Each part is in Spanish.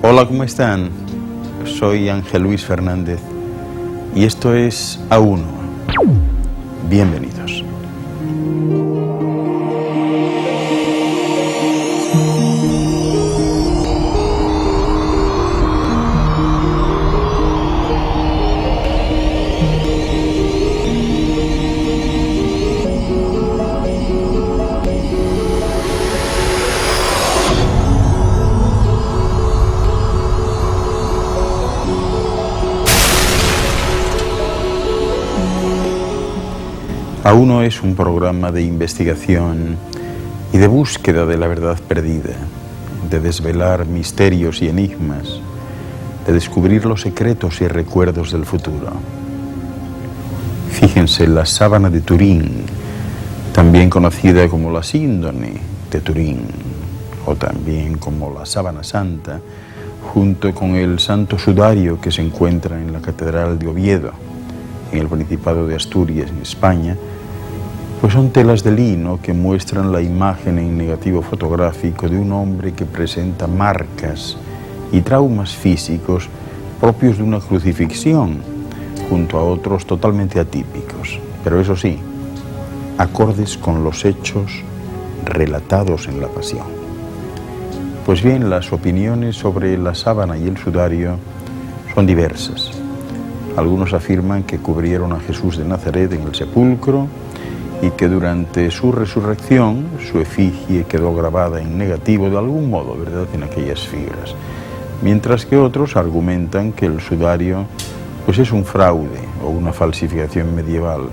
Hola, ¿cómo están? Soy Ángel Luis Fernández y esto es A1. Bienvenidos. A1 es un programa de investigación y de búsqueda de la verdad perdida, de desvelar misterios y enigmas, de descubrir los secretos y recuerdos del futuro. Fíjense, la sábana de Turín, también conocida como la síndone de Turín, o también como la sábana santa, junto con el santo sudario que se encuentra en la Catedral de Oviedo, en el Principado de Asturias, en España, pues son telas de lino que muestran la imagen en negativo fotográfico de un hombre que presenta marcas y traumas físicos propios de una crucifixión, junto a otros totalmente atípicos, pero eso sí, acordes con los hechos relatados en la Pasión. Pues bien, las opiniones sobre la sábana y el sudario son diversas. Algunos afirman que cubrieron a Jesús de Nazaret en el sepulcro y que durante su resurrección su efigie quedó grabada en negativo de algún modo, ¿verdad?, en aquellas fibras. Mientras que otros argumentan que el sudario pues es un fraude o una falsificación medieval.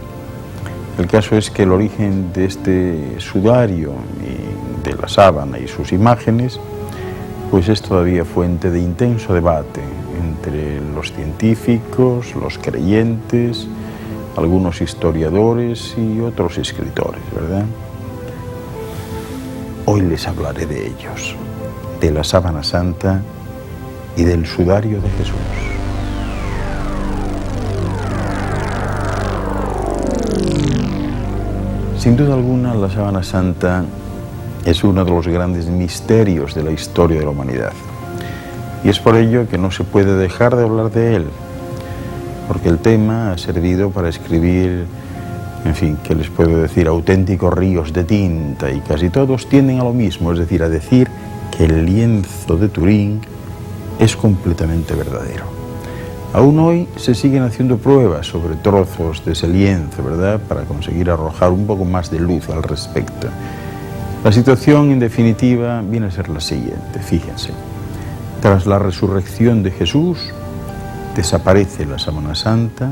El caso es que el origen de este sudario y de la sábana y sus imágenes pues es todavía fuente de intenso debate entre los científicos, los creyentes, algunos historiadores y otros escritores, ¿verdad? Hoy les hablaré de ellos, de la sábana santa y del sudario de Jesús. Sin duda alguna, la sábana santa es uno de los grandes misterios de la historia de la humanidad. Y es por ello que no se puede dejar de hablar de él, porque el tema ha servido para escribir, en fin, ¿qué les puedo decir?, auténticos ríos de tinta, y casi todos tienden a lo mismo, es decir, a decir que el lienzo de Turín es completamente verdadero. Aún hoy se siguen haciendo pruebas sobre trozos de ese lienzo, ¿verdad?, para conseguir arrojar un poco más de luz al respecto. La situación, en definitiva, viene a ser la siguiente, fíjense. Tras la resurrección de Jesús, desaparece la sábana santa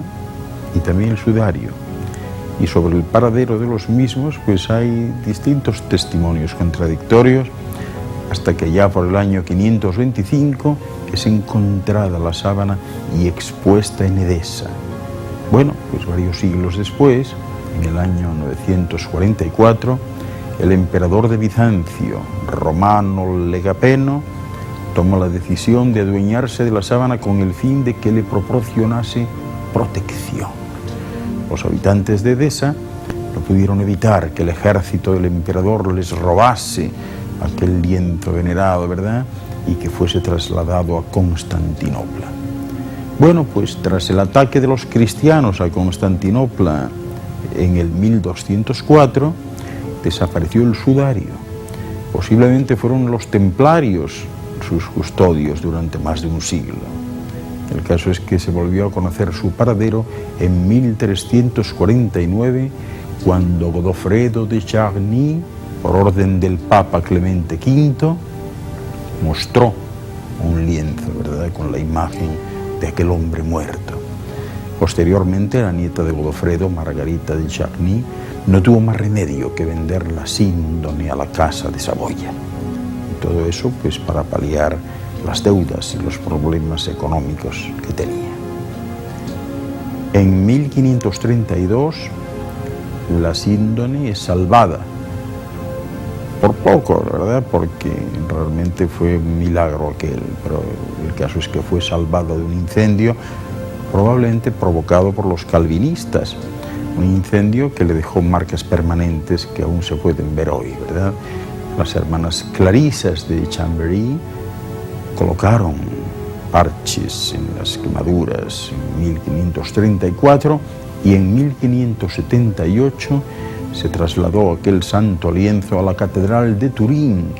y también el sudario. Y sobre el paradero de los mismos, pues hay distintos testimonios contradictorios, hasta que ya por el año 525 es encontrada la sábana y expuesta en Edesa. Bueno, pues varios siglos después, en el año 944, el emperador de Bizancio, Romano Legapeno, toma la decisión de adueñarse de la sábana con el fin de que le proporcionase protección. Los habitantes de Edesa no pudieron evitar que el ejército del emperador les robase aquel lienzo venerado, ¿verdad?, y que fuese trasladado a Constantinopla. Bueno, pues tras el ataque de los cristianos a Constantinopla en el 1204, desapareció el sudario. Posiblemente fueron los templarios sus custodios durante más de un siglo. El caso es que se volvió a conocer su paradero en 1349, cuando Godofredo de Charny, por orden del Papa Clemente V, mostró un lienzo, ¿verdad?, con la imagen de aquel hombre muerto. Posteriormente, la nieta de Godofredo, Margarita de Charny, no tuvo más remedio que vender la síndone a la Casa de Saboya. Todo eso pues para paliar las deudas y los problemas económicos que tenía. En 1532 la síndone es salvada, por poco, ¿verdad?, porque realmente fue un milagro aquel, pero el caso es que fue salvada de un incendio probablemente provocado por los calvinistas, un incendio que le dejó marcas permanentes que aún se pueden ver hoy, ¿verdad? Las hermanas clarisas de Chambéry colocaron parches en las quemaduras en 1534 y en 1578 se trasladó aquel santo lienzo a la Catedral de Turín,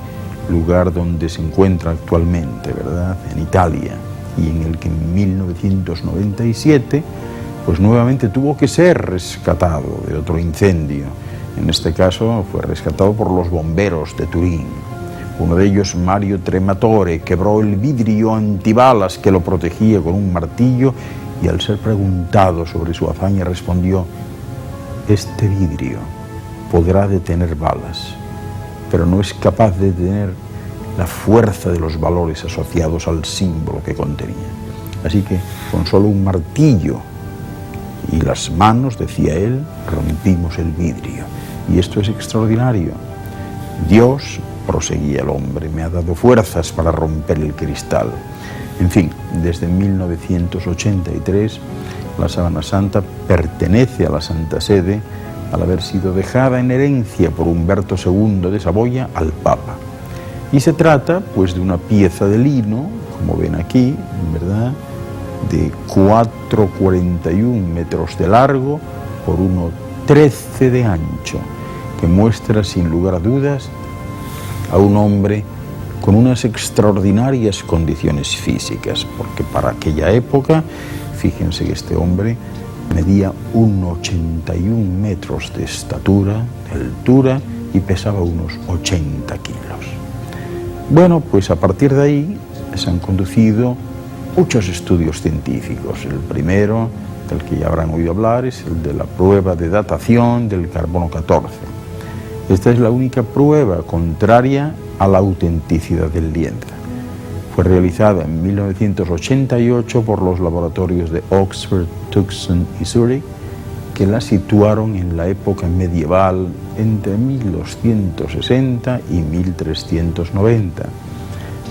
lugar donde se encuentra actualmente, ¿verdad?, en Italia, y en el que en 1997 pues nuevamente tuvo que ser rescatado de otro incendio. En este caso fue rescatado por los bomberos de Turín. Uno de ellos, Mario Trematore, quebró el vidrio antibalas que lo protegía con un martillo y al ser preguntado sobre su hazaña respondió: este vidrio podrá detener balas, pero no es capaz de detener la fuerza de los valores asociados al símbolo que contenía. Así que con solo un martillo y las manos, decía él, rompimos el vidrio. Y esto es extraordinario. Dios, proseguía el hombre, me ha dado fuerzas para romper el cristal. En fin, desde 1983 la Sábana Santa pertenece a la Santa Sede al haber sido dejada en herencia por Humberto II de Saboya al Papa. Y se trata pues de una pieza de lino, como ven aquí, ¿verdad?, de 4,41 metros de largo por 1,13 de ancho, que muestra sin lugar a dudas a un hombre con unas extraordinarias condiciones físicas, porque para aquella época, fíjense que este hombre medía 1,81 metros de estatura, de altura, y pesaba unos 80 kilos. Bueno, pues a partir de ahí se han conducido muchos estudios científicos. El primero, del que ya habrán oído hablar, es el de la prueba de datación del carbono 14. Esta es la única prueba contraria a la autenticidad del lienzo. Fue realizada en 1988 por los laboratorios de Oxford, Tucson y Zurich, que la situaron en la época medieval entre 1260 y 1390.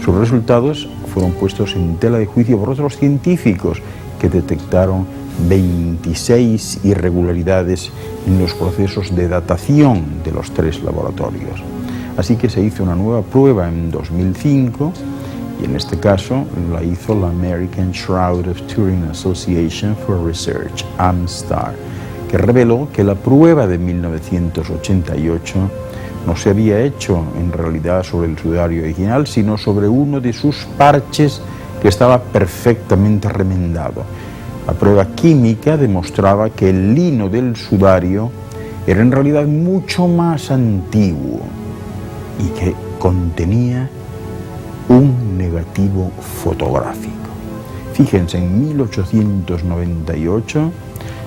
Sus resultados fueron puestos en tela de juicio por otros científicos que detectaron 26 irregularidades en los procesos de datación de los tres laboratorios. Así que se hizo una nueva prueba en 2005 y en este caso la hizo la American Shroud of Turin Association for Research, AMSTAR, que reveló que la prueba de 1988 no se había hecho en realidad sobre el sudario original, sino sobre uno de sus parches que estaba perfectamente remendado. La prueba química demostraba que el lino del sudario era en realidad mucho más antiguo y que contenía un negativo fotográfico. Fíjense, en 1898,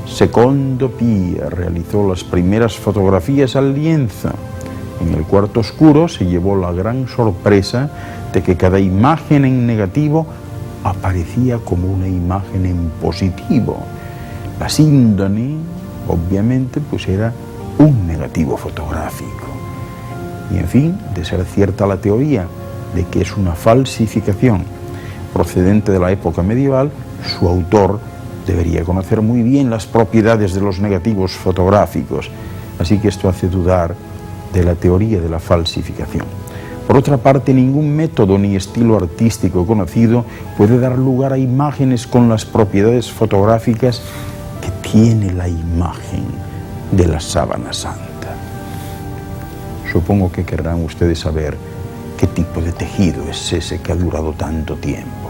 Secondo Pia realizó las primeras fotografías al lienzo. En el cuarto oscuro se llevó la gran sorpresa de que cada imagen en negativo aparecía como una imagen en positivo. La síndone, obviamente, pues era un negativo fotográfico. Y en fin, de ser cierta la teoría de que es una falsificación procedente de la época medieval, su autor debería conocer muy bien las propiedades de los negativos fotográficos, así que esto hace dudar de la teoría de la falsificación. Por otra parte, ningún método ni estilo artístico conocido puede dar lugar a imágenes con las propiedades fotográficas que tiene la imagen de la Sábana Santa. Supongo que querrán ustedes saber qué tipo de tejido es ese que ha durado tanto tiempo.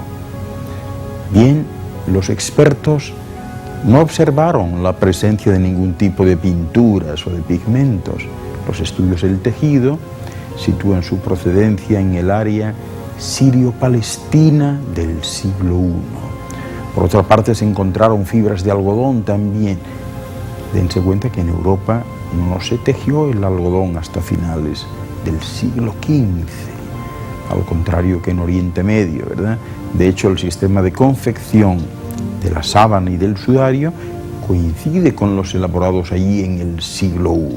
Bien, los expertos no observaron la presencia de ningún tipo de pinturas o de pigmentos. Los estudios del tejido sitúan su procedencia en el área sirio-palestina del siglo I. Por otra parte, se encontraron fibras de algodón también. Dense cuenta que en Europa no se tejió el algodón hasta finales del siglo XV, al contrario que en Oriente Medio, ¿verdad? De hecho, el sistema de confección de la sábana y del sudario coincide con los elaborados allí en el siglo I.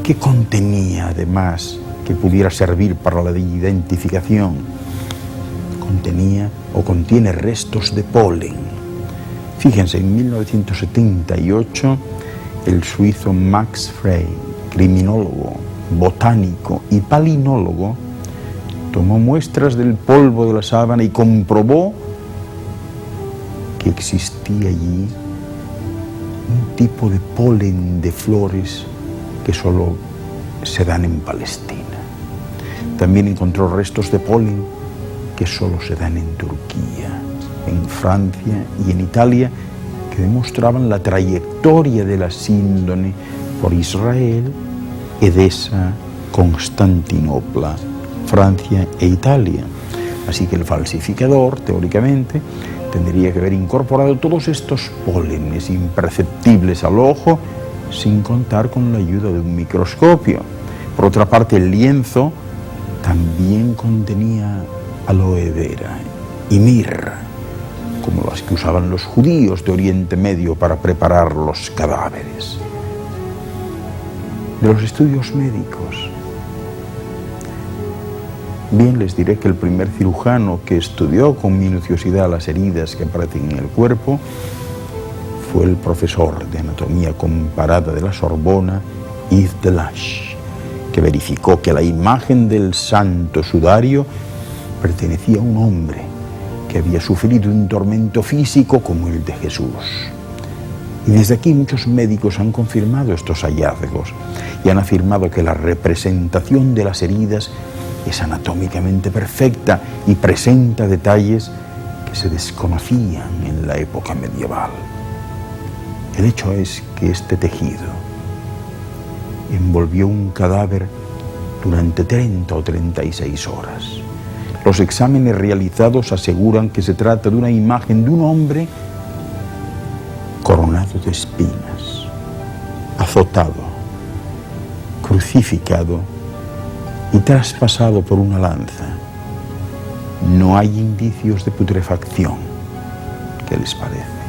¿Qué contenía, además, que pudiera servir para la identificación? Contenía o contiene restos de polen. Fíjense, en 1978, el suizo Max Frey, criminólogo, botánico y palinólogo, tomó muestras del polvo de la sábana y comprobó que existía allí un tipo de polen de flores que solo se dan en Palestina. También encontró restos de polen que solo se dan en Turquía, en Francia y en Italia, que demostraban la trayectoria de la síndone por Israel, Edesa, Constantinopla, Francia e Italia. Así que el falsificador, teóricamente, tendría que haber incorporado todos estos pólenes imperceptibles al ojo sin contar con la ayuda de un microscopio. Por otra parte, el lienzo también contenía aloe vera y mirra, como las que usaban los judíos de Oriente Medio para preparar los cadáveres. De los estudios médicos, bien les diré que el primer cirujano que estudió con minuciosidad las heridas que aparecen en el cuerpo fue el profesor de anatomía comparada de la Sorbona, Yves Delage, que verificó que la imagen del santo sudario pertenecía a un hombre que había sufrido un tormento físico como el de Jesús. Y desde aquí muchos médicos han confirmado estos hallazgos y han afirmado que la representación de las heridas es anatómicamente perfecta y presenta detalles que se desconocían en la época medieval. El hecho es que este tejido envolvió un cadáver durante 30 o 36 horas. Los exámenes realizados aseguran que se trata de una imagen de un hombre coronado de espinas, azotado, crucificado y traspasado por una lanza. No hay indicios de putrefacción. ¿Qué les parece?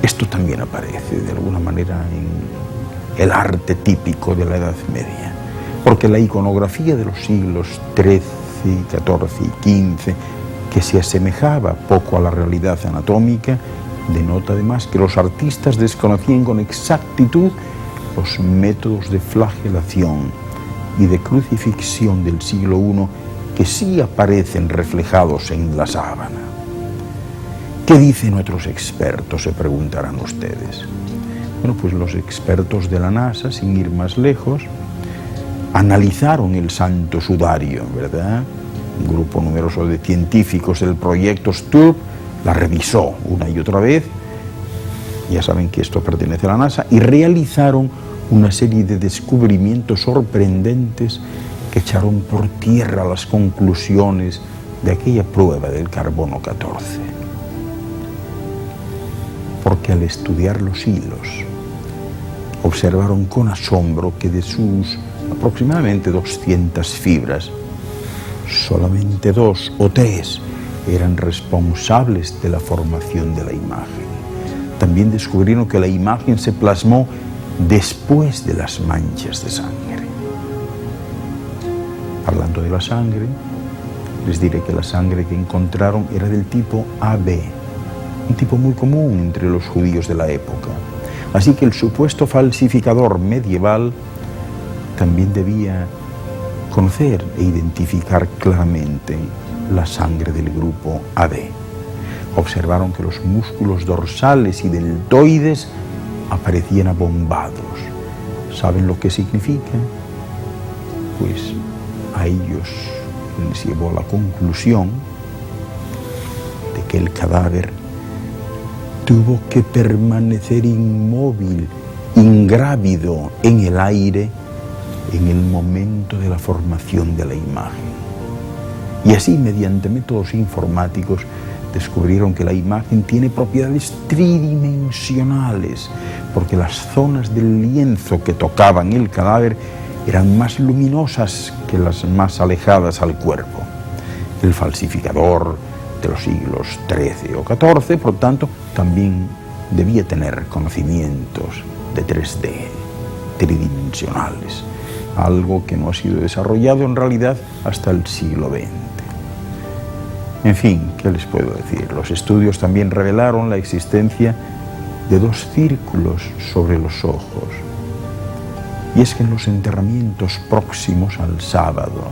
Esto también aparece de alguna manera en el arte típico de la Edad Media, porque la iconografía de los siglos XIII, XIV y XV, que se asemejaba poco a la realidad anatómica, denota además que los artistas desconocían con exactitud los métodos de flagelación y de crucifixión del siglo I que sí aparecen reflejados en la sábana. ¿Qué dicen otros expertos?, se preguntarán ustedes. Bueno, pues los expertos de la NASA, sin ir más lejos, analizaron el santo sudario, ¿verdad? Un grupo numeroso de científicos del proyecto STURP la revisó una y otra vez, ya saben que esto pertenece a la NASA, y realizaron una serie de descubrimientos sorprendentes que echaron por tierra las conclusiones de aquella prueba del carbono 14. Porque al estudiar los hilos, observaron con asombro que de sus aproximadamente 200 fibras, solamente 2 o 3 eran responsables de la formación de la imagen. También descubrieron que la imagen se plasmó después de las manchas de sangre. Hablando de la sangre, les diré que la sangre que encontraron era del tipo AB, un tipo muy común entre los judíos de la época. Así que el supuesto falsificador medieval también debía conocer e identificar claramente la sangre del grupo AB. Observaron que los músculos dorsales y deltoides aparecían abombados. ¿Saben lo que significa? Pues a ellos les llevó a la conclusión de que el cadáver tuvo que permanecer inmóvil, ingrávido en el aire en el momento de la formación de la imagen. Y así, mediante métodos informáticos, descubrieron que la imagen tiene propiedades tridimensionales, porque las zonas del lienzo que tocaban el cadáver eran más luminosas que las más alejadas al cuerpo. El falsificador de los siglos XIII o XIV, por tanto, también debía tener conocimientos de 3D, tridimensionales, algo que no ha sido desarrollado en realidad hasta el siglo XX. En fin, ¿qué les puedo decir? Los estudios también revelaron la existencia de 2 círculos sobre los ojos. Y es que en los enterramientos próximos al sábado,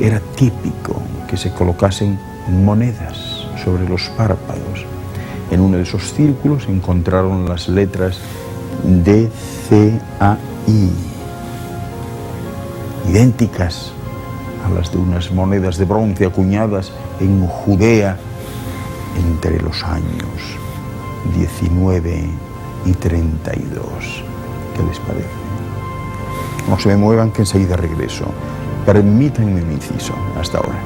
era típico que se colocasen monedas sobre los párpados. En uno de esos círculos encontraron las letras DCAI, idénticas a las de unas monedas de bronce acuñadas en Judea entre los años 19 y 32. ¿Qué les parece? No se me muevan, que enseguida regreso. Permítanme un inciso. Hasta ahora.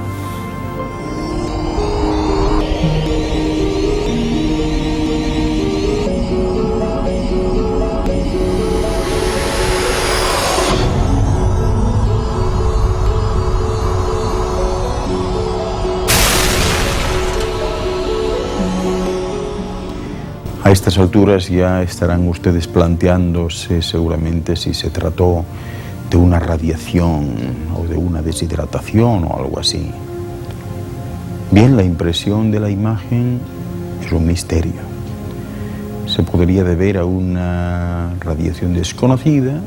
A estas alturas ya estarán ustedes planteándose seguramente si se trató de una radiación o de una deshidratación o algo así. Bien, la impresión de la imagen es un misterio. Se podría deber a una radiación desconocida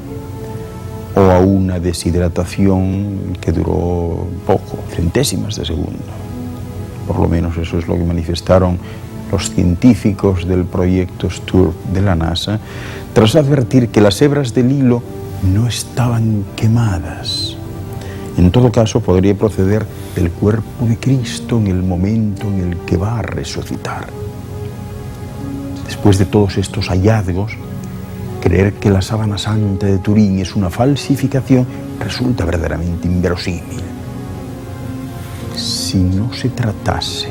o a una deshidratación que duró poco, centésimas de segundo. Por lo menos eso es lo que manifestaron los científicos del proyecto STURP de la NASA, tras advertir que las hebras del hilo no estaban quemadas. En todo caso, podría proceder del cuerpo de Cristo en el momento en el que va a resucitar. Después de todos estos hallazgos, creer que la sábana santa de Turín es una falsificación resulta verdaderamente inverosímil. Si no se tratase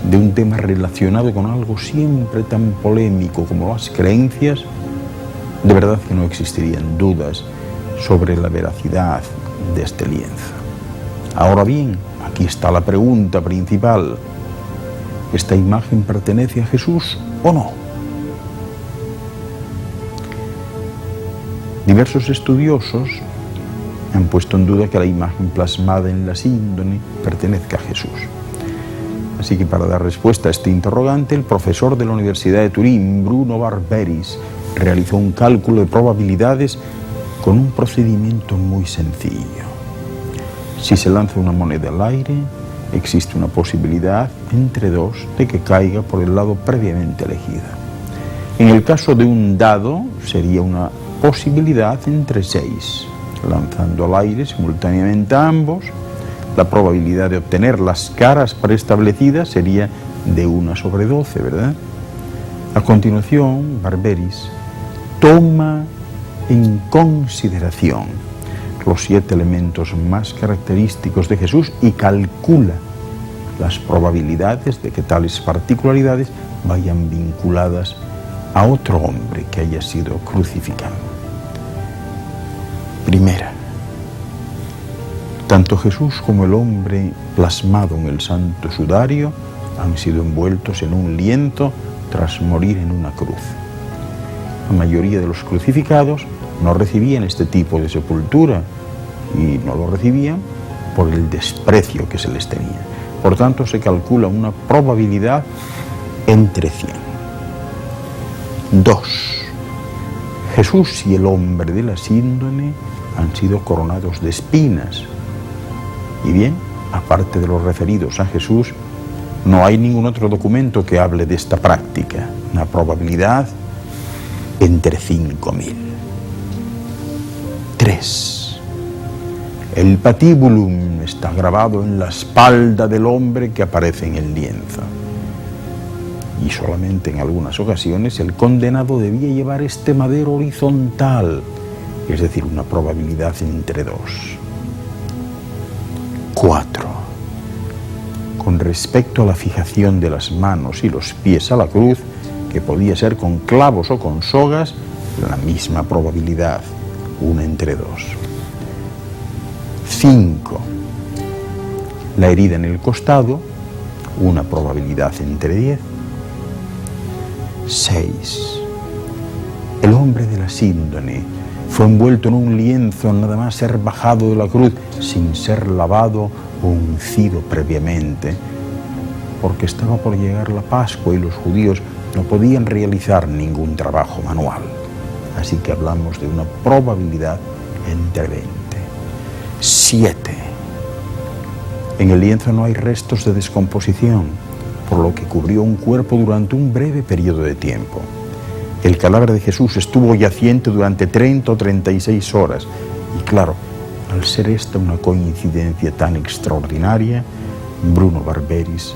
de un tema relacionado con algo siempre tan polémico como las creencias, de verdad que no existirían dudas sobre la veracidad de este lienzo. Ahora bien, aquí está la pregunta principal. ¿Esta imagen pertenece a Jesús o no? Diversos estudiosos han puesto en duda que la imagen plasmada en la síndone pertenezca a Jesús. Así que para dar respuesta a este interrogante, el profesor de la Universidad de Turín, Bruno Barberis, realizó un cálculo de probabilidades con un procedimiento muy sencillo. Si se lanza una moneda al aire, existe una posibilidad entre 2 de que caiga por el lado previamente elegido. En el caso de un dado, sería una posibilidad entre 6. Lanzando al aire simultáneamente a ambos, la probabilidad de obtener las caras preestablecidas sería de 1 sobre 12, ¿verdad? A continuación, Barberis toma en consideración los 7 elementos más característicos de Jesús y calcula las probabilidades de que tales particularidades vayan vinculadas a otro hombre que haya sido crucificado. Primera, tanto Jesús como el hombre plasmado en el santo sudario han sido envueltos en un lienzo tras morir en una cruz. La mayoría de los crucificados no recibían este tipo de sepultura y no lo recibían por el desprecio que se les tenía. Por tanto, se calcula una probabilidad entre 100. 2. Jesús y el hombre de la síndone han sido coronados de espinas. Y bien, aparte de los referidos a Jesús, no hay ningún otro documento que hable de esta práctica. Una probabilidad entre 5.000. 3. El patibulum está grabado en la espalda del hombre que aparece en el lienzo. Y solamente en algunas ocasiones el condenado debía llevar este madero horizontal, es decir, una probabilidad entre 2. 4. Con respecto a la fijación de las manos y los pies a la cruz, que podía ser con clavos o con sogas, la misma probabilidad, 1 entre 2. 5. La herida en el costado, una probabilidad entre 10. 6. El hombre de la síndone fue envuelto en un lienzo nada más ser bajado de la cruz, sin ser lavado o uncido previamente, porque estaba por llegar la Pascua y los judíos no podían realizar ningún trabajo manual. Así que hablamos de una probabilidad entre 20. 7. En el lienzo no hay restos de descomposición, por lo que cubrió un cuerpo durante un breve periodo de tiempo. El cadáver de Jesús estuvo yaciente durante 30 o 36 horas. Y claro, al ser esta una coincidencia tan extraordinaria, Bruno Barberis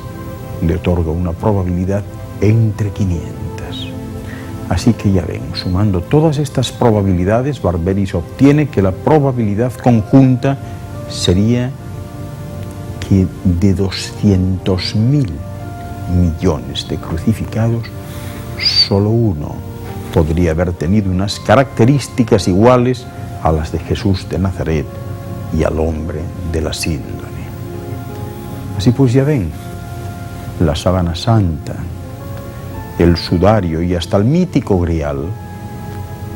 le otorga una probabilidad entre 500. Así que ya ven, sumando todas estas probabilidades, Barberis obtiene que la probabilidad conjunta sería que de 200.000 millones de crucificados, solo uno podría haber tenido unas características iguales a las de Jesús de Nazaret y al hombre de la síndrome. Así pues ya ven, la sábana santa, el sudario y hasta el mítico grial,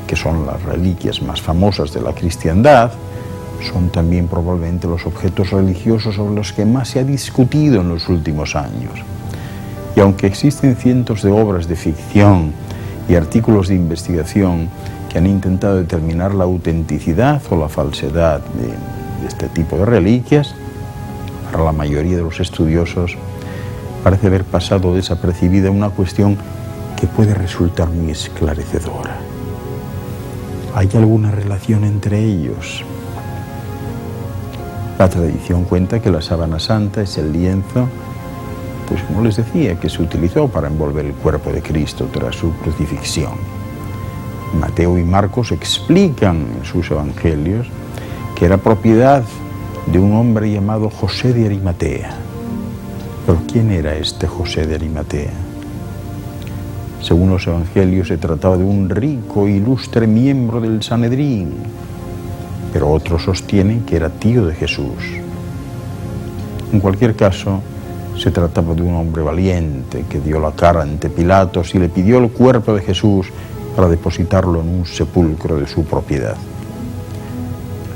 que son las reliquias más famosas de la cristiandad, son también probablemente los objetos religiosos sobre los que más se ha discutido en los últimos años. Y aunque existen cientos de obras de ficción y artículos de investigación que han intentado determinar la autenticidad o la falsedad de este tipo de reliquias, para la mayoría de los estudiosos parece haber pasado desapercibida una cuestión que puede resultar muy esclarecedora. ¿Hay alguna relación entre ellos? La tradición cuenta que la sábana santa es el lienzo, pues como les decía, que se utilizó para envolver el cuerpo de Cristo tras su crucifixión. Mateo y Marcos explican en sus evangelios que era propiedad de un hombre llamado José de Arimatea. ¿Pero quién era este José de Arimatea? Según los evangelios, se trataba de un rico e ilustre miembro del Sanedrín, pero otros sostienen que era tío de Jesús. En cualquier caso, se trataba de un hombre valiente que dio la cara ante Pilatos y le pidió el cuerpo de Jesús para depositarlo en un sepulcro de su propiedad.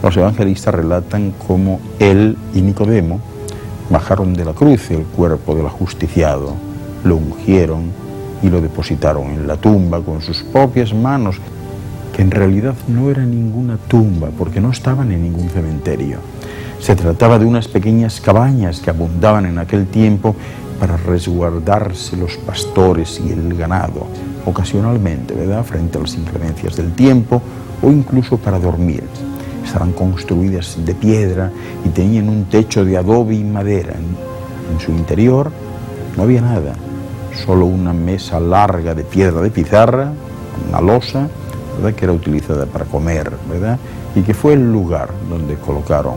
Los evangelistas relatan cómo él y Nicodemo bajaron de la cruz el cuerpo del ajusticiado, lo ungieron y lo depositaron en la tumba con sus propias manos, que en realidad no era ninguna tumba porque no estaban en ningún cementerio. Se trataba de unas pequeñas cabañas que abundaban en aquel tiempo para resguardarse los pastores y el ganado, ocasionalmente, ¿verdad?, frente a las inclemencias del tiempo o incluso para dormir. Estaban construidas de piedra y tenían un techo de adobe y madera. En su interior no había nada, solo una mesa larga de piedra de pizarra, una losa, ¿verdad?, que era utilizada para comer, ¿verdad?, y que fue el lugar donde colocaron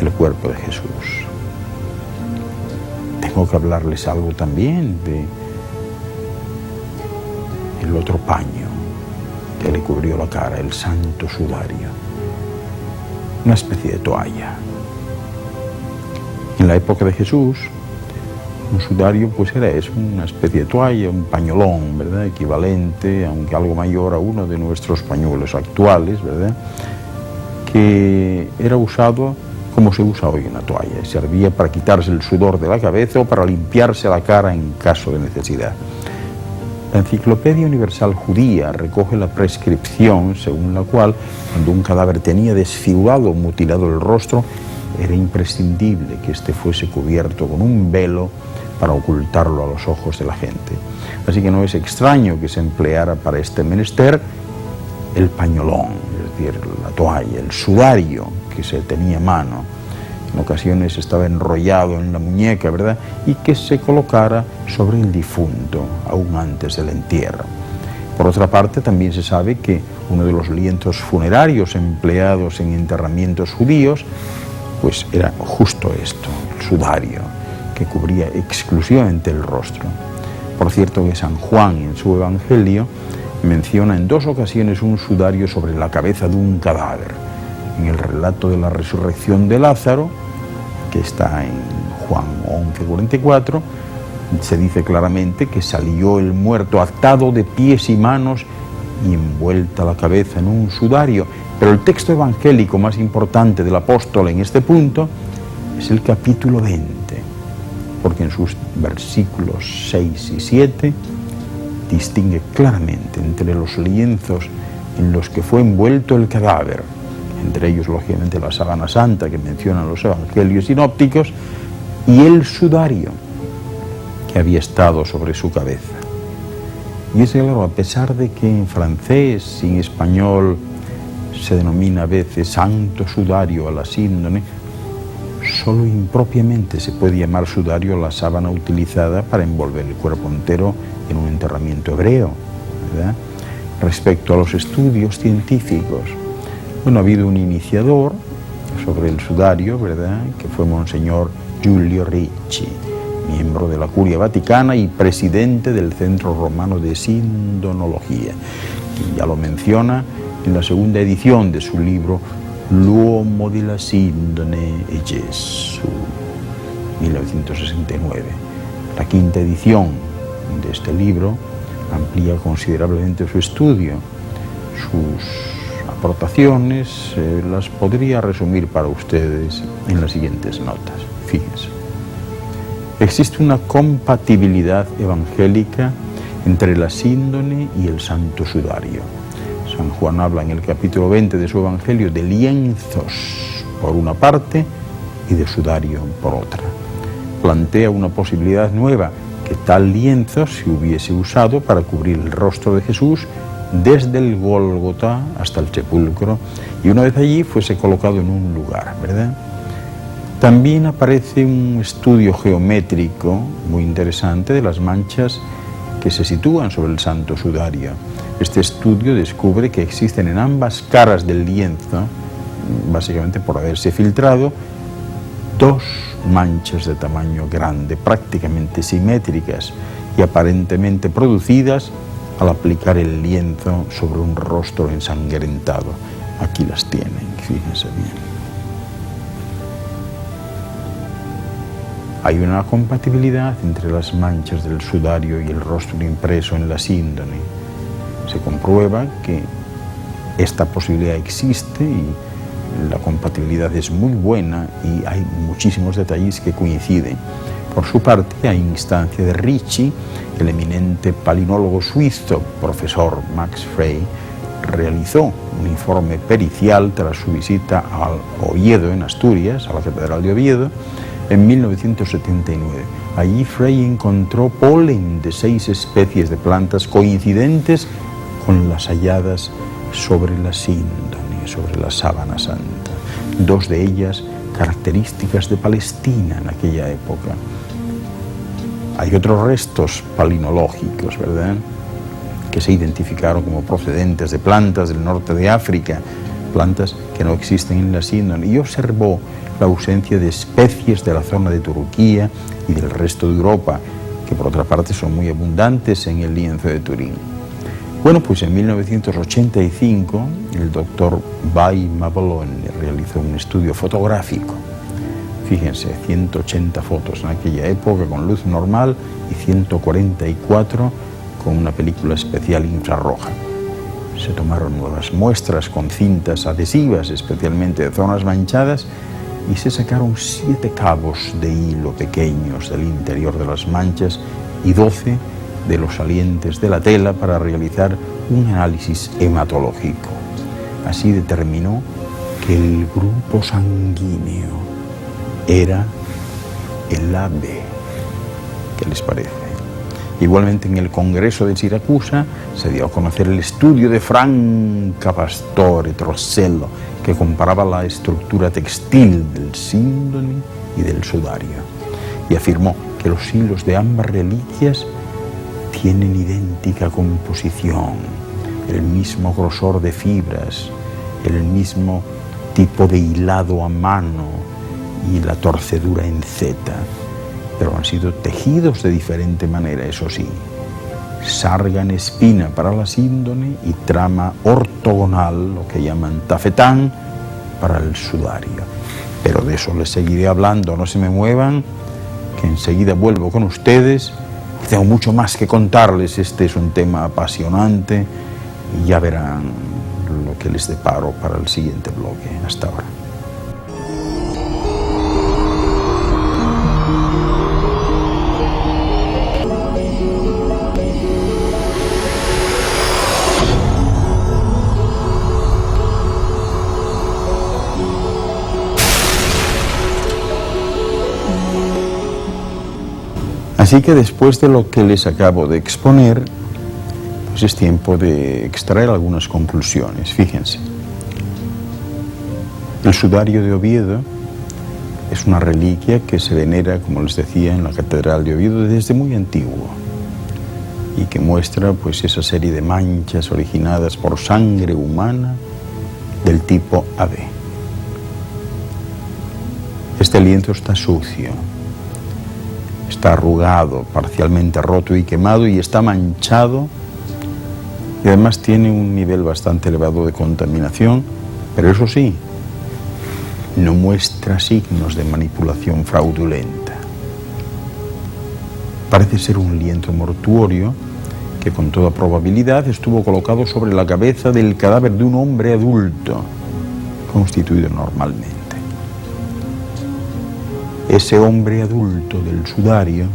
el cuerpo de Jesús. Tengo que hablarles algo también de el otro paño que le cubrió la cara, el santo sudario, una especie de toalla. En la época de Jesús, un sudario pues era eso, una especie de toalla, un pañolón, ¿verdad?, equivalente, aunque algo mayor, a uno de nuestros pañuelos actuales, ¿verdad?, que era usado como se usa hoy una toalla, y servía para quitarse el sudor de la cabeza o para limpiarse la cara en caso de necesidad. La Enciclopedia Universal Judía recoge la prescripción según la cual, cuando un cadáver tenía desfigurado o mutilado el rostro, era imprescindible que éste fuese cubierto con un velo para ocultarlo a los ojos de la gente. Así que no es extraño que se empleara para este menester el pañolón, es decir, la toalla, el sudario que se tenía a mano. En ocasiones estaba enrollado en la muñeca, ¿verdad?, y que se colocara sobre el difunto, aún antes del entierro. Por otra parte, también se sabe que uno de los lienzos funerarios empleados en enterramientos judíos, pues era justo esto, el sudario, que cubría exclusivamente el rostro. Por cierto que San Juan, en su Evangelio, menciona en 2 ocasiones un sudario sobre la cabeza de un cadáver. En el relato de la resurrección de Lázaro, que está en Juan 11:44, se dice claramente que salió el muerto atado de pies y manos y envuelta la cabeza en un sudario. Pero el texto evangélico más importante del apóstol en este punto es el capítulo 20, porque en sus versículos 6 y 7 distingue claramente entre los lienzos en los que fue envuelto el cadáver, entre ellos lógicamente la sábana santa que mencionan los evangelios sinópticos, y el sudario que había estado sobre su cabeza. Y es claro, a pesar de que en francés y en español se denomina a veces santo sudario a la síndone, solo impropiamente se puede llamar sudario la sábana utilizada para envolver el cuerpo entero en un enterramiento hebreo, ¿verdad? Respecto a los estudios científicos, bueno, ha habido un iniciador sobre el sudario, ¿verdad?, que fue Monseñor Giulio Ricci, miembro de la Curia Vaticana y presidente del Centro Romano de Sindonología, que ya lo menciona en la segunda edición de su libro L'uomo di la Sindone e Gesù, 1969. La quinta edición de este libro amplía considerablemente su estudio. Sus aportaciones las podría resumir para ustedes en las siguientes notas. Fíjense. Existe una compatibilidad evangélica entre la síndone y el santo sudario. San Juan habla en el capítulo 20 de su evangelio de lienzos por una parte y de sudario por otra. Plantea una posibilidad nueva, que tal lienzo se hubiese usado para cubrir el rostro de Jesús desde el Gólgota hasta el sepulcro, y una vez allí fuese colocado en un lugar, ¿verdad? También aparece un estudio geométrico muy interesante de las manchas que se sitúan sobre el santo sudario. Este estudio descubre que existen en ambas caras del lienzo, básicamente por haberse filtrado, dos manchas de tamaño grande, prácticamente simétricas y aparentemente producidas al aplicar el lienzo sobre un rostro ensangrentado. Aquí las tienen, fíjense bien. Hay una compatibilidad entre las manchas del sudario y el rostro impreso en la síndone. Se comprueba que esta posibilidad existe y la compatibilidad es muy buena y hay muchísimos detalles que coinciden. Por su parte, a instancia de Ricci, el eminente palinólogo suizo, profesor Max Frey, realizó un informe pericial tras su visita al Oviedo, en Asturias, a la Catedral de Oviedo, en 1979. Allí Frey encontró polen de 6 especies de plantas coincidentes con las halladas sobre la síndone, sobre la sábana santa. 2 de ellas características de Palestina en aquella época. Hay otros restos palinológicos, ¿verdad?, que se identificaron como procedentes de plantas del norte de África, plantas que no existen en la síndone, y observó la ausencia de especies de la zona de Turquía y del resto de Europa, que por otra parte son muy abundantes en el lienzo de Turín. Bueno, pues en 1985 el doctor Bay Mabolone realizó un estudio fotográfico. Fíjense, 180 fotos en aquella época con luz normal y 144 con una película especial infrarroja. Se tomaron nuevas muestras con cintas adhesivas, especialmente de zonas manchadas, y se sacaron 7 cabos de hilo pequeños del interior de las manchas y 12 de los salientes de la tela para realizar un análisis hematológico. Así determinó que el grupo sanguíneo era el AB. ¿Qué les parece? Igualmente en el Congreso de Siracusa se dio a conocer el estudio de Franca Pastore Trossello, que comparaba la estructura textil del síndone y del sudario, y afirmó que los hilos de ambas reliquias tienen idéntica composición, el mismo grosor de fibras, el mismo tipo de hilado a mano y la torcedura en Z, pero han sido tejidos de diferente manera, eso sí. Sarga en espina para la síndone y trama ortogonal, lo que llaman tafetán, para el sudario. Pero de eso les seguiré hablando, no se me muevan, que enseguida vuelvo con ustedes. Tengo mucho más que contarles, este es un tema apasionante y ya verán lo que les deparo para el siguiente bloque. Hasta ahora. Así que después de lo que les acabo de exponer, pues es tiempo de extraer algunas conclusiones. Fíjense, el sudario de Oviedo es una reliquia que se venera, como les decía, en la Catedral de Oviedo desde muy antiguo y que muestra pues esa serie de manchas originadas por sangre humana del tipo AB. Este lienzo está sucio, está arrugado, parcialmente roto y quemado, y está manchado, y además tiene un nivel bastante elevado de contaminación, pero eso sí, no muestra signos de manipulación fraudulenta. Parece ser un lienzo mortuorio que con toda probabilidad estuvo colocado sobre la cabeza del cadáver de un hombre adulto, constituido normalmente. Ese hombre adulto del sudario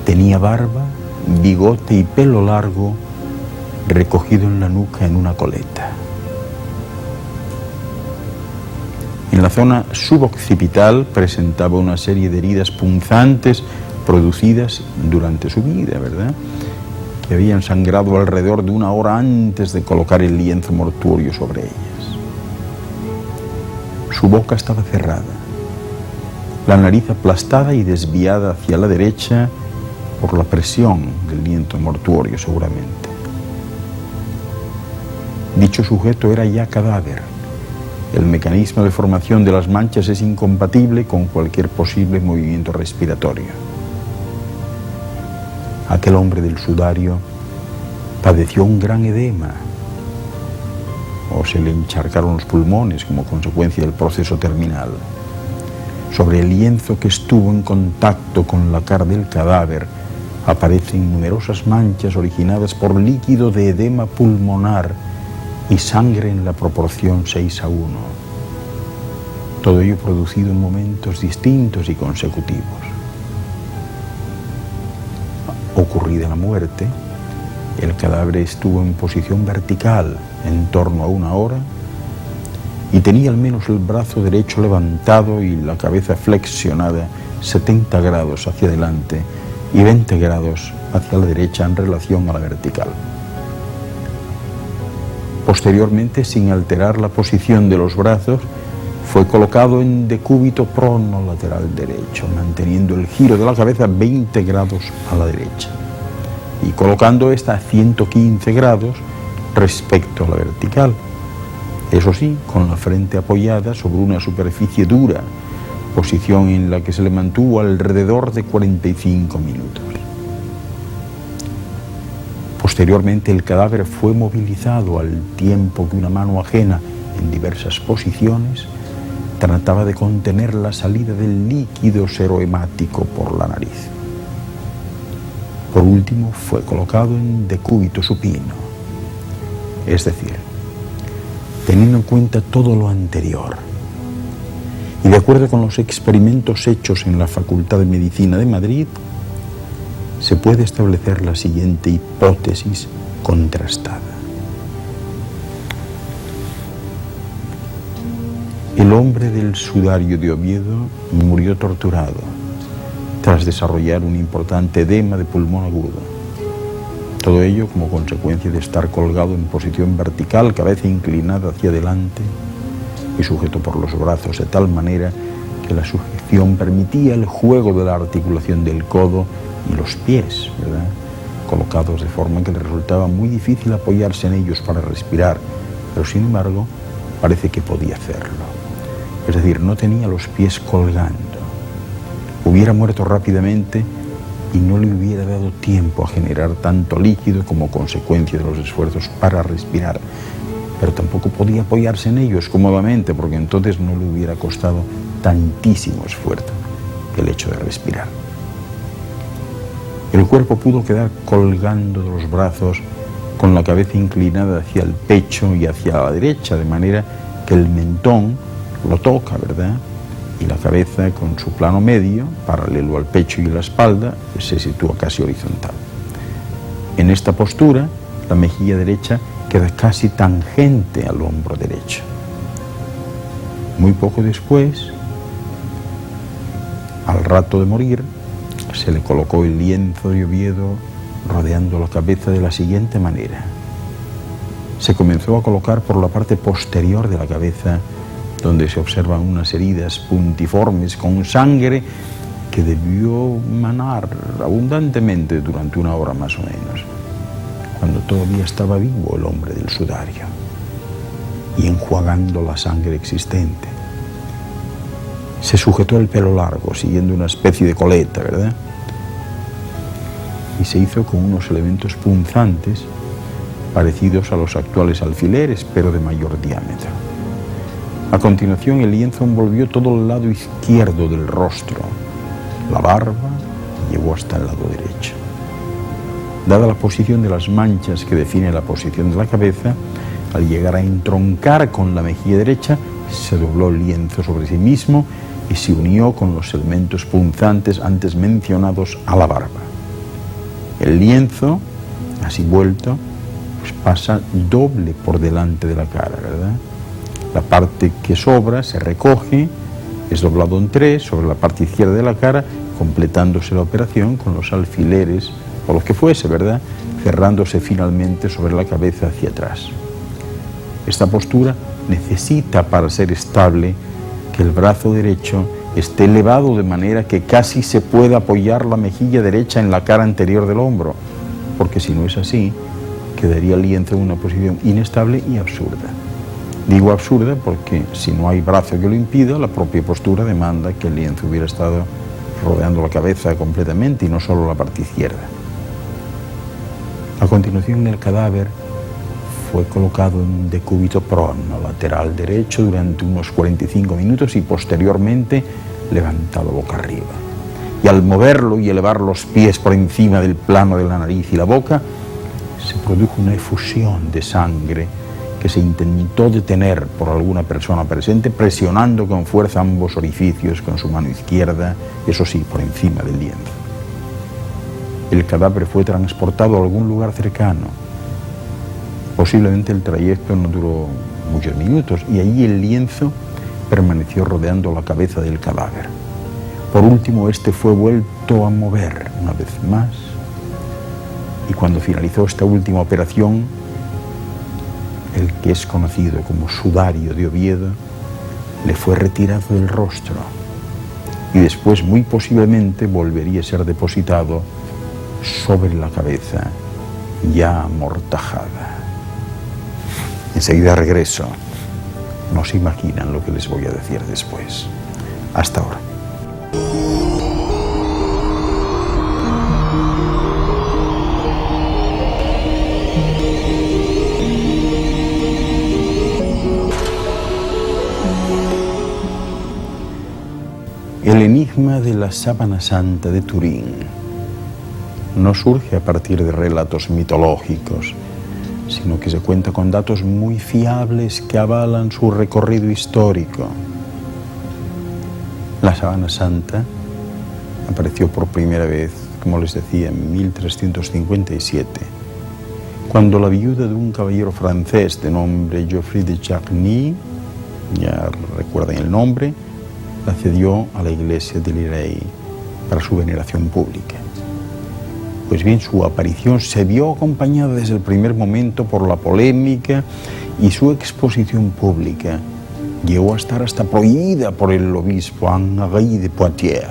tenía barba, bigote y pelo largo recogido en la nuca en una coleta. En la zona suboccipital presentaba una serie de heridas punzantes producidas durante su vida, ¿verdad?, que habían sangrado alrededor de 1 hora antes de colocar el lienzo mortuorio sobre ellas. Su boca estaba cerrada, la nariz aplastada y desviada hacia la derecha por la presión del lienzo mortuorio, seguramente. Dicho sujeto era ya cadáver. El mecanismo de formación de las manchas es incompatible con cualquier posible movimiento respiratorio. Aquel hombre del sudario padeció un gran edema, o se le encharcaron los pulmones como consecuencia del proceso terminal. Sobre el lienzo que estuvo en contacto con la cara del cadáver aparecen numerosas manchas originadas por líquido de edema pulmonar y sangre en la proporción 6:1. Todo ello producido en momentos distintos y consecutivos. Ocurrida la muerte, el cadáver estuvo en posición vertical en torno a 1 hora y tenía al menos el brazo derecho levantado y la cabeza flexionada 70 grados hacia adelante y 20 grados hacia la derecha en relación a la vertical. Posteriormente, sin alterar la posición de los brazos, fue colocado en decúbito prono lateral derecho, manteniendo el giro de la cabeza 20 grados a la derecha y colocando esta a 115 grados respecto a la vertical. Eso sí, con la frente apoyada sobre una superficie dura, posición en la que se le mantuvo alrededor de 45 minutos. Posteriormente, el cadáver fue movilizado al tiempo que una mano ajena, en diversas posiciones, trataba de contener la salida del líquido serohemático por la nariz. Por último, fue colocado en decúbito supino, es decir, teniendo en cuenta todo lo anterior y de acuerdo con los experimentos hechos en la Facultad de Medicina de Madrid, se puede establecer la siguiente hipótesis contrastada. El hombre del sudario de Oviedo murió torturado tras desarrollar un importante edema de pulmón agudo. Todo ello como consecuencia de estar colgado en posición vertical, cabeza inclinada hacia adelante y sujeto por los brazos de tal manera que la sujeción permitía el juego de la articulación del codo y los pies, ¿verdad?, colocados de forma que le resultaba muy difícil apoyarse en ellos para respirar, pero sin embargo parece que podía hacerlo. Es decir, no tenía los pies colgando. Hubiera muerto rápidamente y no le hubiera dado tiempo a generar tanto líquido como consecuencia de los esfuerzos para respirar, pero tampoco podía apoyarse en ellos cómodamente porque entonces no le hubiera costado tantísimo esfuerzo el hecho de respirar. El cuerpo pudo quedar colgando de los brazos con la cabeza inclinada hacia el pecho y hacia la derecha, de manera que el mentón lo toca, ¿verdad?, y la cabeza con su plano medio, paralelo al pecho y la espalda, se sitúa casi horizontal. En esta postura, la mejilla derecha queda casi tangente al hombro derecho. Muy poco después, al rato de morir, Se le colocó el lienzo de Oviedo rodeando la cabeza de la siguiente manera. Se comenzó a colocar por la parte posterior de la cabeza, donde se observan unas heridas puntiformes con sangre que debió manar abundantemente durante 1 hora más o menos, cuando todavía estaba vivo el hombre del sudario, y enjuagando la sangre existente. Se sujetó el pelo largo, siguiendo una especie de coleta, ¿verdad? Y se hizo con unos elementos punzantes parecidos a los actuales alfileres, pero de mayor diámetro. A continuación, el lienzo envolvió todo el lado izquierdo del rostro. La barba llegó hasta el lado derecho. Dada la posición de las manchas que define la posición de la cabeza, al llegar a entroncar con la mejilla derecha, se dobló el lienzo sobre sí mismo y se unió con los elementos punzantes antes mencionados a la barba. El lienzo, así vuelto, pues pasa doble por delante de la cara, ¿verdad? La parte que sobra se recoge, es doblado en 3 sobre la parte izquierda de la cara, completándose la operación con los alfileres, o lo que fuese, ¿verdad?, cerrándose finalmente sobre la cabeza hacia atrás. Esta postura necesita, para ser estable, que el brazo derecho esté elevado de manera que casi se pueda apoyar la mejilla derecha en la cara anterior del hombro, porque si no es así, quedaría el lienzo en una posición inestable y absurda. Digo absurda porque si no hay brazo que lo impida, la propia postura demanda que el lienzo hubiera estado rodeando la cabeza completamente y no solo la parte izquierda. A continuación, el cadáver fue colocado en decúbito prono, lateral derecho, durante unos 45 minutos y posteriormente levantado boca arriba. Y al moverlo y elevar los pies por encima del plano de la nariz y la boca, se produjo una efusión de sangre que se intentó detener por alguna persona presente, presionando con fuerza ambos orificios con su mano izquierda, eso sí, por encima del lienzo. El cadáver fue transportado a algún lugar cercano. Posiblemente el trayecto no duró muchos minutos y allí el lienzo permaneció rodeando la cabeza del cadáver. Por último, este fue vuelto a mover una vez más y cuando finalizó esta última operación, el que es conocido como sudario de Oviedo le fue retirado del rostro y después muy posiblemente volvería a ser depositado sobre la cabeza ya amortajada. Enseguida regreso. No se imaginan lo que les voy a decir después. Hasta ahora. El enigma de la Sábana Santa de Turín no surge a partir de relatos mitológicos, sino que se cuenta con datos muy fiables que avalan su recorrido histórico. La Sábana Santa apareció por primera vez, como les decía, en 1357, cuando la viuda de un caballero francés de nombre Geoffroy de Charny, ya recuerden el nombre, la cedió a la iglesia de Lirey para su veneración pública. Pues bien, su aparición se vio acompañada desde el primer momento por la polémica y su exposición pública llegó a estar hasta prohibida por el obispo Henri de Poitiers.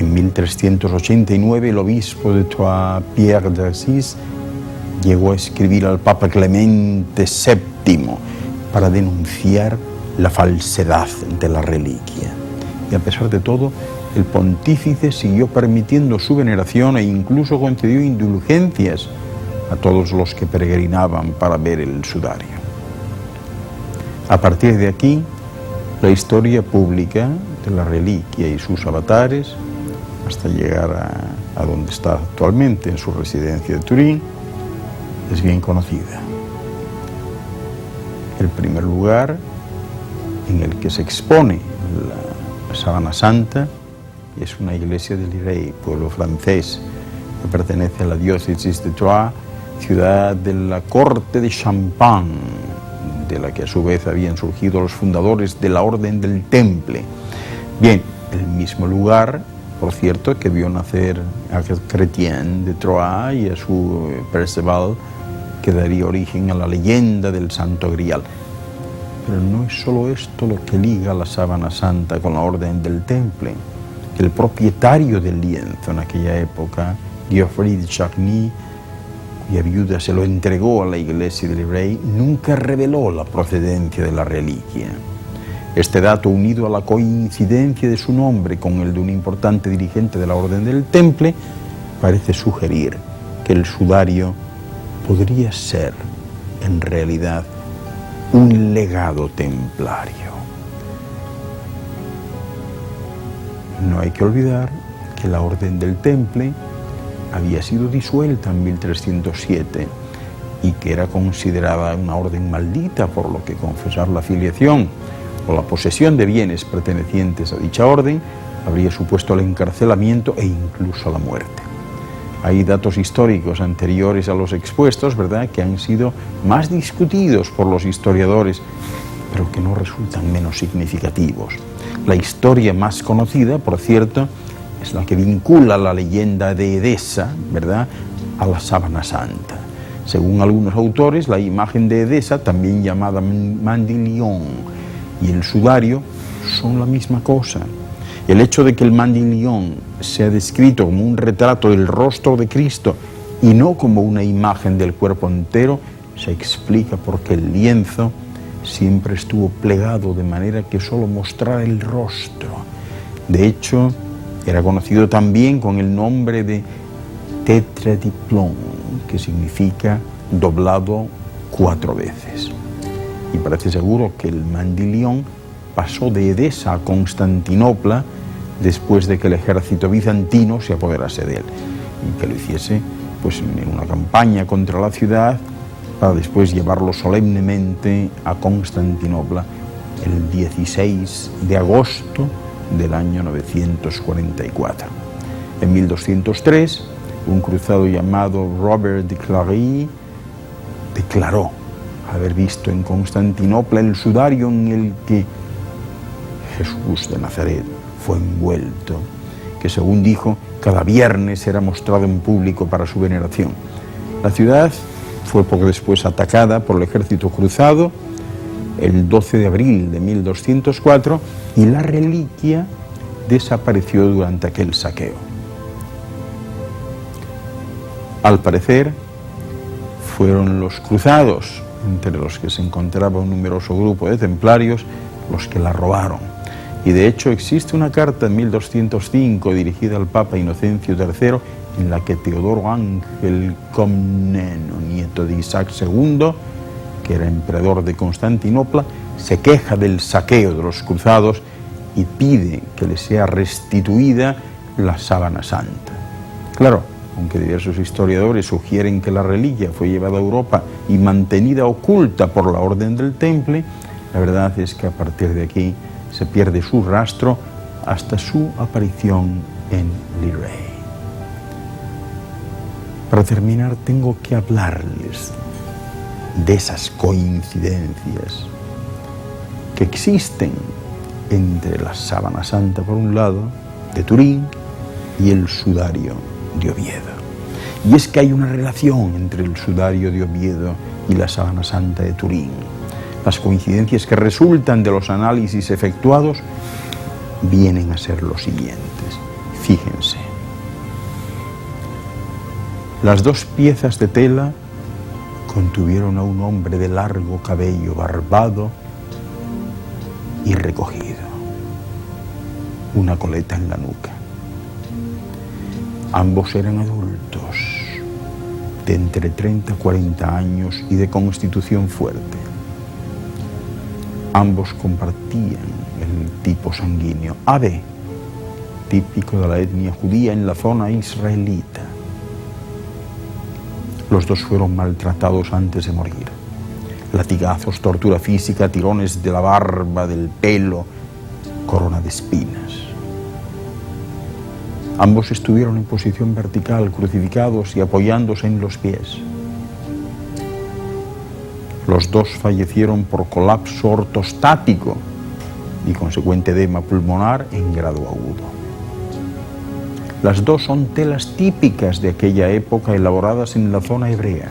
En 1389 el obispo de Troyes, Pierre d'Assise, llegó a escribir al Papa Clemente VII para denunciar la falsedad de la reliquia. Y a pesar de todo, el pontífice siguió permitiendo su veneración e incluso concedió indulgencias a todos los que peregrinaban para ver el sudario. A partir de aquí, la historia pública de la reliquia y sus avatares, hasta llegar a donde está actualmente, en su residencia de Turín, es bien conocida. El primer lugar en el que se expone la Sábana Santa es una iglesia de Lirey, pueblo francés, que pertenece a la diócesis de Troyes, ciudad de la corte de Champagne, de la que a su vez habían surgido los fundadores de la Orden del Temple. Bien, el mismo lugar por cierto, que vio nacer a Chrétien de Troyes y a su Perceval, que daría origen a la leyenda del Santo Grial. Pero no es solo esto lo que liga la sábana santa con la orden del Temple. El propietario del lienzo en aquella época, Geoffrey de Chagny, cuya viuda se lo entregó a la iglesia de Livrey, nunca reveló la procedencia de la reliquia. Este dato, unido a la coincidencia de su nombre con el de un importante dirigente de la orden del Temple, parece sugerir que el sudario podría ser, en realidad, un legado templario. No hay que olvidar que la Orden del Temple había sido disuelta en 1307 y que era considerada una orden maldita, por lo que confesar la filiación o la posesión de bienes pertenecientes a dicha orden habría supuesto el encarcelamiento e incluso la muerte. Hay datos históricos anteriores a los expuestos, ¿verdad?, que han sido más discutidos por los historiadores, pero que no resultan menos significativos. La historia más conocida, por cierto, es la que vincula la leyenda de Edesa, ¿verdad?, a la sábana santa. Según algunos autores, la imagen de Edesa, también llamada Mandilion, y el sudario son la misma cosa. El hecho de que el Mandilion sea descrito como un retrato del rostro de Cristo y no como una imagen del cuerpo entero, se explica porque el lienzo siempre estuvo plegado de manera que solo mostrara el rostro. De hecho, era conocido también con el nombre de tétradiplon, que significa doblado 4 veces. Y parece seguro que el Mandilion pasó de Edesa a Constantinopla después de que el ejército bizantino se apoderase de él, y que lo hiciese pues en una campaña contra la ciudad para después llevarlo solemnemente a Constantinopla el 16 de agosto del año 944. En 1203, un cruzado llamado Robert de Clary declaró haber visto en Constantinopla el sudario en el que Jesús de Nazaret fue envuelto, que según dijo, cada viernes era mostrado en público para su veneración. La ciudad fue poco después atacada por el ejército cruzado el 12 de abril de 1204 y la reliquia desapareció durante aquel saqueo. Al parecer, fueron los cruzados, entre los que se encontraba un numeroso grupo de templarios, los que la robaron. Y de hecho existe una carta en 1205 dirigida al Papa Inocencio III en la que Teodoro Ángel Comneno, nieto de Isaac II, que era emperador de Constantinopla, se queja del saqueo de los cruzados y pide que le sea restituida la sábana santa. Claro, aunque diversos historiadores sugieren que la reliquia fue llevada a Europa y mantenida oculta por la Orden del Temple, la verdad es que a partir de aquí se pierde su rastro hasta su aparición en Livrey. Para terminar, tengo que hablarles de esas coincidencias que existen entre la sábana santa, por un lado, de Turín, y el sudario de Oviedo. Y es que hay una relación entre el sudario de Oviedo y la sábana santa de Turín. Las coincidencias que resultan de los análisis efectuados vienen a ser los siguientes. Fíjense. Las dos piezas de tela contuvieron a un hombre de largo cabello barbado y recogido, una coleta en la nuca. Ambos eran adultos, de entre 30 y 40 años y de constitución fuerte. Ambos compartían el tipo sanguíneo AB, típico de la etnia judía en la zona israelita. Los dos fueron maltratados antes de morir. Latigazos, tortura física, tirones de la barba, del pelo, corona de espinas. Ambos estuvieron en posición vertical, crucificados y apoyándose en los pies. Los dos fallecieron por colapso ortostático y consecuente edema pulmonar en grado agudo. Las dos son telas típicas de aquella época elaboradas en la zona hebrea.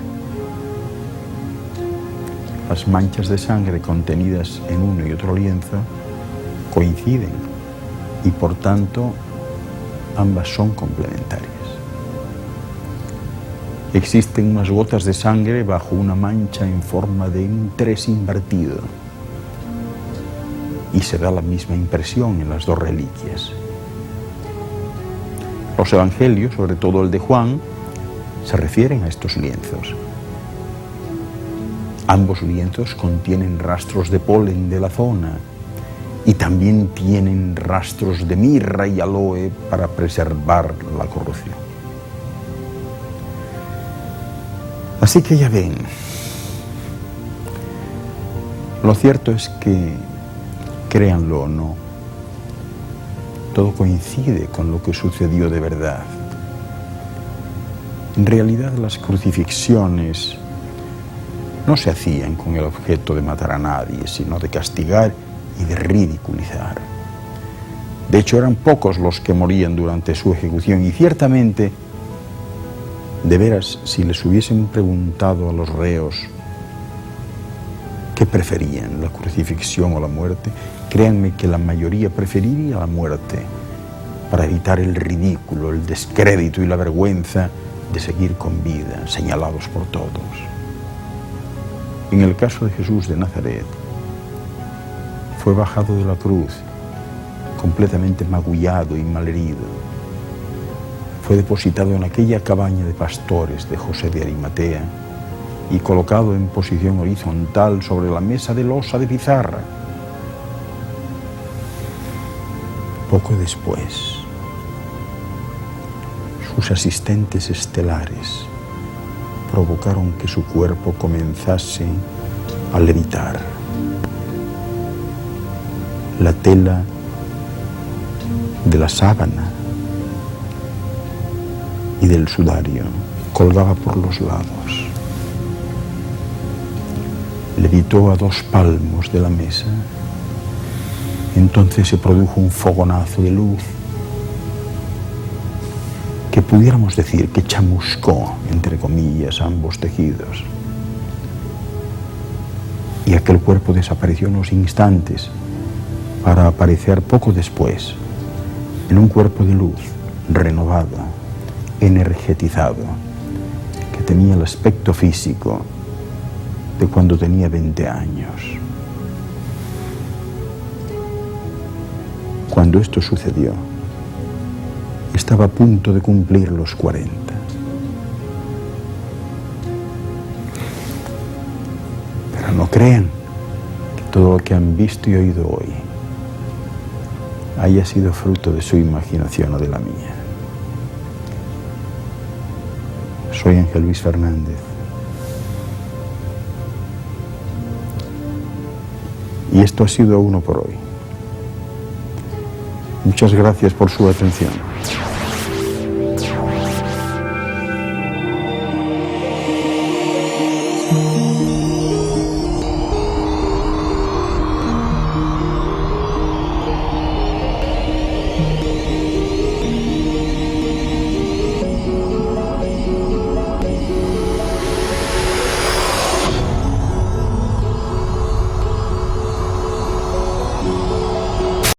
Las manchas de sangre contenidas en uno y otro lienzo coinciden y por tanto ambas son complementarias. Existen unas gotas de sangre bajo una mancha en forma de un 3 invertido y se da la misma impresión en las dos reliquias. Los evangelios, sobre todo el de Juan, se refieren a estos lienzos. Ambos lienzos contienen rastros de polen de la zona y también tienen rastros de mirra y aloe para preservar la corrupción. Así que ya ven, lo cierto es que, créanlo o no, todo coincide con lo que sucedió de verdad. En realidad las crucifixiones no se hacían con el objeto de matar a nadie, sino de castigar y de ridiculizar. De hecho, eran pocos los que morían durante su ejecución y ciertamente, de veras, si les hubiesen preguntado a los reos qué preferían, la crucifixión o la muerte, créanme que la mayoría preferiría la muerte para evitar el ridículo, el descrédito y la vergüenza de seguir con vida, señalados por todos. En el caso de Jesús de Nazaret, fue bajado de la cruz, completamente magullado y malherido. Fue depositado en aquella cabaña de pastores de José de Arimatea y colocado en posición horizontal sobre la mesa de losa de pizarra. Poco después, sus asistentes estelares provocaron que su cuerpo comenzase a levitar. La tela de la sábana y del sudario colgaba por los lados. Levitó a 2 palmos de la mesa. Entonces se produjo un fogonazo de luz que pudiéramos decir que chamuscó, entre comillas, ambos tejidos. Y aquel cuerpo desapareció en unos instantes para aparecer poco después en un cuerpo de luz renovado, energetizado, que tenía el aspecto físico de cuando tenía 20 años. Cuando esto sucedió, estaba a punto de cumplir los 40. Pero no crean que todo lo que han visto y oído hoy haya sido fruto de su imaginación o de la mía. Soy Ángel Luis Fernández. Y esto ha sido Uno por Hoy. Muchas gracias por su atención.